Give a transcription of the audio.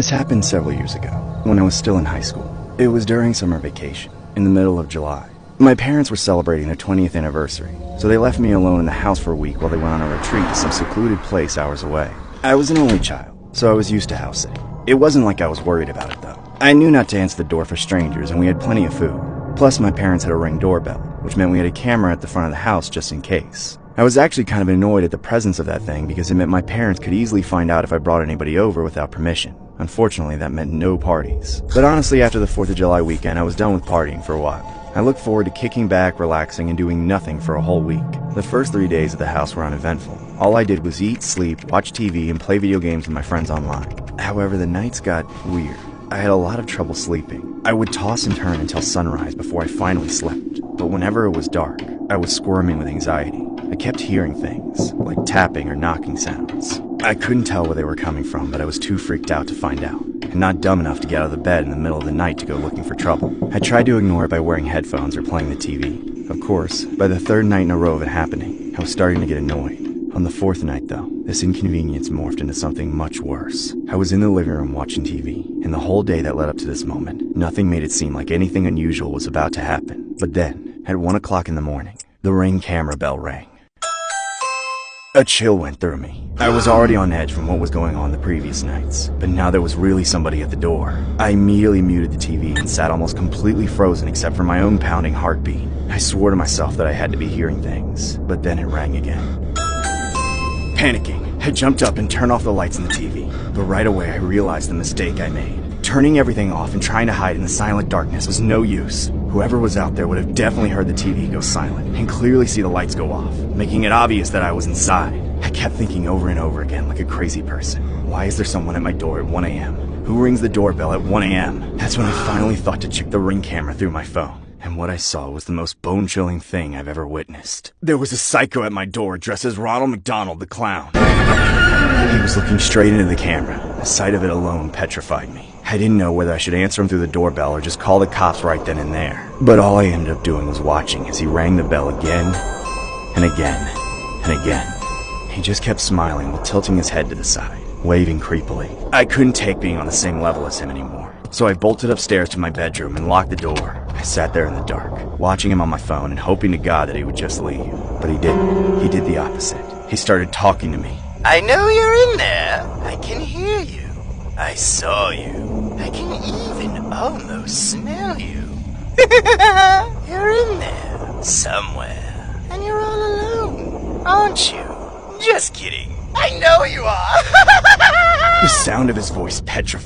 This happened several years ago, when I was still in high school. It was during summer vacation, in the middle of July. My parents were celebrating their 20th anniversary, so they left me alone in the house for a week while they went on a retreat to some secluded place hours away. I was an only child, so I was used to house sitting. It wasn't like I was worried about it, though. I knew not to answer the door for strangers, and we had plenty of food. Plus, my parents had a Ring doorbell, which meant we had a camera at the front of the house just in case. I was actually kind of annoyed at the presence of that thing because it meant my parents could easily find out if I brought anybody over without permission. Unfortunately, that meant no parties. But honestly, after the 4th of July weekend, I was done with partying for a while. I looked forward to kicking back, relaxing, and doing nothing for a whole week. The first 3 days at the house were uneventful. All I did was eat, sleep, watch TV, and play video games with my friends online. However, the nights got weird. I had a lot of trouble sleeping. I would toss and turn until sunrise before I finally slept. But whenever it was dark, I was squirming with anxiety. I kept hearing things, like tapping or knocking sounds. I couldn't tell where they were coming from, but I was too freaked out to find out, and not dumb enough to get out of the bed in the middle of the night to go looking for trouble. I tried to ignore it by wearing headphones or playing the TV. Of course, by the 3rd night in a row of it happening, I was starting to get annoyed. On the 4th night, though, this inconvenience morphed into something much worse. I was in the living room watching TV, and the whole day that led up to this moment, nothing made it seem like anything unusual was about to happen. But then, at 1 o'clock in the morning, the Ring camera bell rang. A chill went through me. I was already on edge from what was going on the previous nights, but now there was really somebody at the door. I immediately muted the TV and sat almost completely frozen except for my own pounding heartbeat. I swore to myself that I had to be hearing things, but then it rang again. Panicking, I jumped up and turned off the lights in the TV, but right away I realized the mistake I made. Turning everything off and trying to hide in the silent darkness was no use. Whoever was out there would have definitely heard the TV go silent and clearly see the lights go off, making it obvious that I was inside. I kept thinking over and over again like a crazy person. Why is there someone at my door at 1 a.m.? Who rings the doorbell at 1 a.m.? That's when I finally thought to check the Ring camera through my phone. And what I saw was the most bone-chilling thing I've ever witnessed. There was a psycho at my door dressed as Ronald McDonald the Clown. He was looking straight into the camera. The sight of it alone petrified me. I didn't know whether I should answer him through the doorbell or just call the cops right then and there. But all I ended up doing was watching as he rang the bell again, and again, and again. He just kept smiling while tilting his head to the side, waving creepily. I couldn't take being on the same level as him anymore, so I bolted upstairs to my bedroom and locked the door. I sat there in the dark, watching him on my phone and hoping to God that he would just leave. But he didn't. He did the opposite. He started talking to me. I know you're in there. I can hear you. I saw you. I can even almost smell you. You're in there, somewhere. And you're all alone, aren't you? Just kidding. I know you are. The sound of his voice petrified